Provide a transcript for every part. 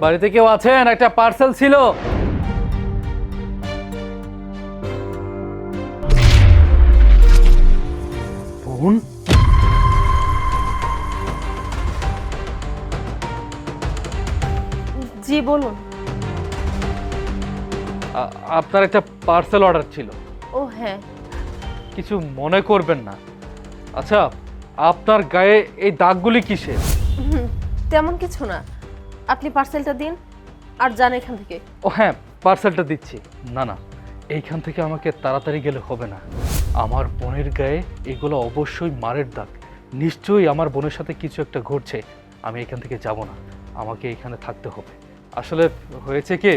বাড়িতে কেউ আছেন? একটা পার্সেল ছিল। বোন? জি বলুন। আপনার একটা পার্সেল অর্ডার ছিল। ও হ্যাঁ। কিছু মনে করবেন না। আচ্ছা, আপনার গায়ে এই দাগগুলি কিসের? তেমন কিছু না, আপনি পার্সেলটা দিন আর যান এখান থেকে। ও হ্যাঁ, পার্সেলটা দিচ্ছি। না না, এইখান থেকে আমাকে তাড়াতাড়ি গেলে হবে না। আমার বোনের গায়ে এগুলো অবশ্যই মারের দাগ। নিশ্চয়ই আমার বোনের সাথে কিছু একটা ঘটছে। আমি এখান থেকে যাব না, আমাকে এখানে থাকতে হবে। আসলে হয়েছে কি,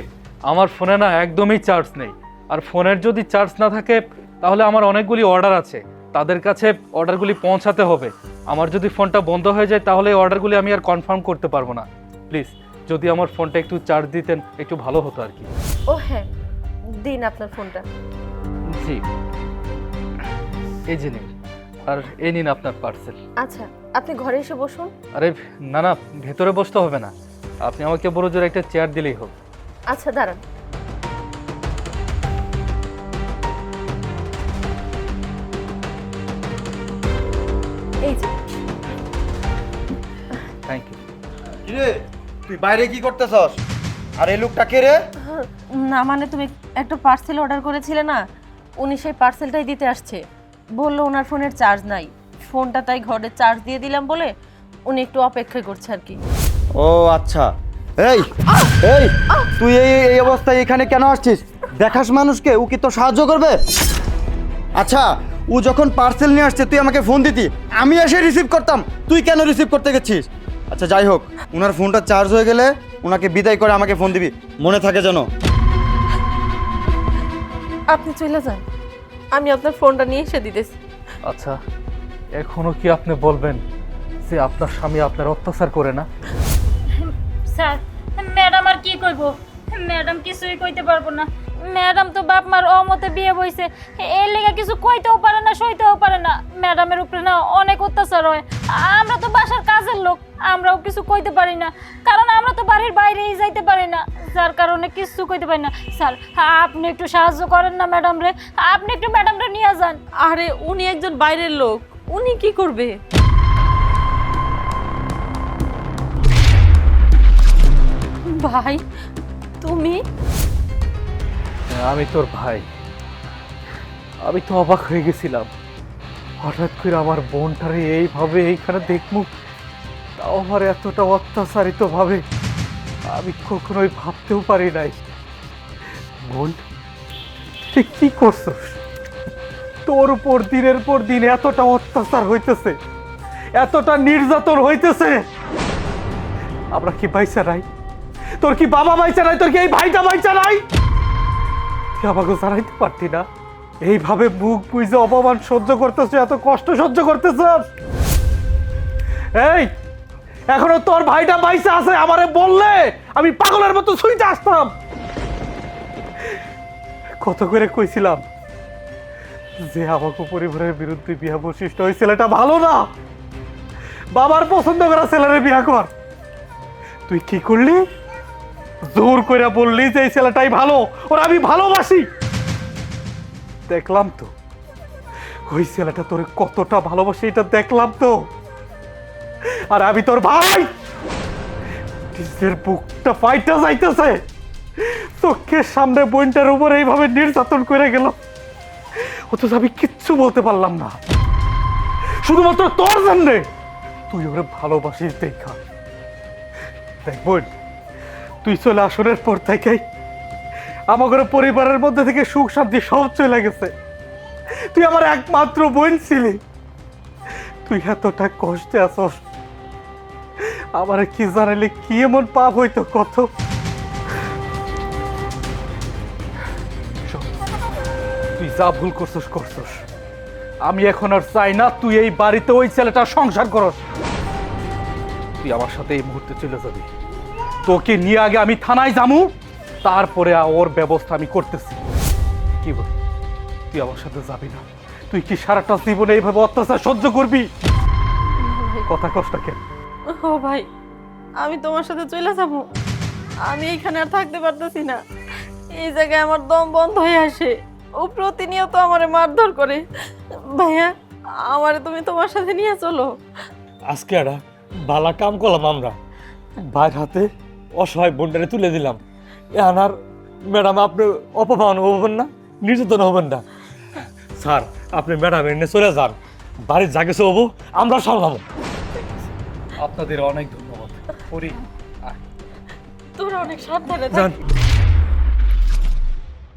আমার ফোনে না একদমই চার্জ নেই। আর ফোনের যদি চার্জ না থাকে তাহলে আমার অনেকগুলি অর্ডার আছে, তাদের কাছে অর্ডারগুলি পৌঁছাতে হবে। আমার যদি ফোনটা বন্ধ হয়ে যায় তাহলে এই অর্ডারগুলি আমি আর কনফার্ম করতে পারবো না। প্লিজ যদি আমার ফোনটা একটু চার্জ দিতেন একটু ভালো হতো আর কি। ও হ্যাঁ, দিন আপনার ফোনটা। জি, এই যে নিন। আর এই নিন আপনার পার্সেল। আচ্ছা, আপনি ঘরে এসে বসুন। আরে না না, ভেতরে বসতে হবে না, আপনি আমাকে বড় জোর একটা চেয়ার দিলেই হোক। আচ্ছা দাঁড়ান। এই যে। Thank you. কিরে তুই বাইরে কি করতেছস? আর এই লোকটা কে রে? না মানে তুমি একটা পার্সেল অর্ডার করেছিলে না, উনি সেই পার্সেলটাই দিতে আসছে। বললো ওনার ফোনের চার্জ নাই, ফোনটা তাই ঘরে চার্জ দিয়ে দিলাম বলে উনি একটু অপেক্ষা করছে আর কি। ও আচ্ছা। এই এই তুই এই অবস্থায় এখানে কেন আসছিস? দেখাস মানুষকে, ও কি তোর সাহায্য করবে? আচ্ছা, ও যখন পার্সেল নিয়ে আসছে তুই আমাকে ফোন দিতি, আমি এসে রিসিভ করতাম, তুই কেন রিসিভ করতে গেছিস? আচ্ছা যাই হোক, ওনার ফোনটা চার্জ হয়ে গেলে ওনাকে বিদায় করে আমাকে ফোন দিবি, মনে থাকে যেন। আপনি চলে যান, আমি আপনার ফোনটা নিয়ে এসে দিতেছি। আচ্ছা, এখনো কি আপনি বলবেন যে আপনার স্বামী আপনার অত্যাচার করে না? স্যার, ম্যাডাম আর কি কইব? ম্যাডাম কিছুই কইতে পারবো না। ম্যাডাম তো বাপ মার অমতে বিয়ে বইছে, এর লেগে কিছু কইতেও পারে না, সইতেও পারে না। ম্যাডামের উপরে না অনেক অত্যাচার হয়। আমরা তো বাসার কাজের লোক, আমরাও কিছু কইতে পারি না, কারণ আমরা তো বাড়ির বাইরেই যাইতে পারি না, যার কারণে কিছু কইতে পারি না। স্যার, আপনি একটু সাহায্য করেন না ম্যাডাম রে, আপনি একটু ম্যাডামরে নিয়ে যান। আরে উনি একজন বাইরের লোক, উনি কি করবে? ভাই তুমি? আমি তোর ভাই। আমি তো অবাক হয়ে গেছিলাম, হঠাৎ করে আমার বোনটারে এইভাবে এইখানে দেখমু, তাও আমার এতটা অত্যাচারিত ভাবে আমি কখনোই ভাবতেও পারি নাই। বোন, তুই কি করছস? তোর উপর দিনের পর দিন এতটা অত্যাচার হইতেছে, এতটা নির্যাতন হইতেছে, আমরা কি বাইচা নাই? তোর কি বাবা বাইচা নাই? তোর কি এই ভাইটা বাইচা নাই? তুই আমাকে জানাইতে পারতি না? এইভাবে মুখ বুঝে অপমান সহ্য করতেছ, এত কষ্ট সহ্য করতেছ। এই এখনো তোর ভাইটা বাইচা আছে, আমারে বললে আমি পাগলের মতো ছুঁইতে আসতাম। কত করে কইছিলাম যে আমাকে পরিবারের বিরুদ্ধে বিয়া বৈশিষ্ট্য, ওই ছেলেটা ভালো না, বাবার পছন্দ করা ছেলেরে বিয়া কর। তুই কি করলি? জোর করে বললি যে এই ছেলেটাই ভালো, ওর আমি ভালোবাসি। দেখলাম তো ওই ছেলেটা তোর কতটা ভালোবাসে, এটা দেখলাম তো। আর আমি তোর ভাই, নিজের বুকটা ফাইটা যাইতেছে, চোখের সামনে বোনটার উপর এইভাবে নির্যাতন করে গেল, অথচ আমি কিচ্ছু বলতে পারলাম না, শুধুমাত্র তোর জন্য। তুই ওরে ভালোবাসিস দেখা। দেখ বোন, তুই চলে আসনের পর থেকেই আমাদের পরিবারের মধ্যে থেকে সুখ শান্তি সব চলে গেছে। তুই আমার একমাত্র বোন ছিলি, তুই এতটা কষ্টে আসস, আমার কি জানালে কি এমন পাপ হইতো কত। তুই যা ভুল করছস করছস, আমি এখন আর চাই না তুই এই বাড়িতে ওই ছেলেটা সংসার করস। তুই আমার সাথে এই মুহূর্তে চলে যাবি, তোকে নিয়ে আগে আমি থানায় যামু, তারপরে ওর ব্যবস্থা আমি করতেছি। কি বল, তুই আমার সাথে যাবি না? তুই কি সারাটা জীবনে এইভাবে অত্যাচার সহ্য করবি? কথা কষ্ট কেন? ও ভাই, আমি তোমার সাথে চলে যাবো। আমি এখানে আর থাকতে পারতেছি না। এই জায়গায় আমার দম বন্ধ হয়ে আসে। ও প্রতিনিয়ত আমারে মারধর করে। ভাইয়া, আমারে তুমি তোমার সাথে নিয়ে চলো। আজকে একটা বালা কাম করলাম আমরা, ভাইয়ের হাতে অসহায় বোনটারে তুলে দিলাম। এখন আর ম্যাডাম আপনি অপমান হবেন না, নির্যাতন হবেন না। স্যার আপনি ম্যাডাম এনে চলে যান, বাড়ির যা কিছু হবো আমরা সামলাবো। আপনাদের অনেক ধন্যবাদ। পরি তোরা অনেক সাবধানে যান। থাকিস।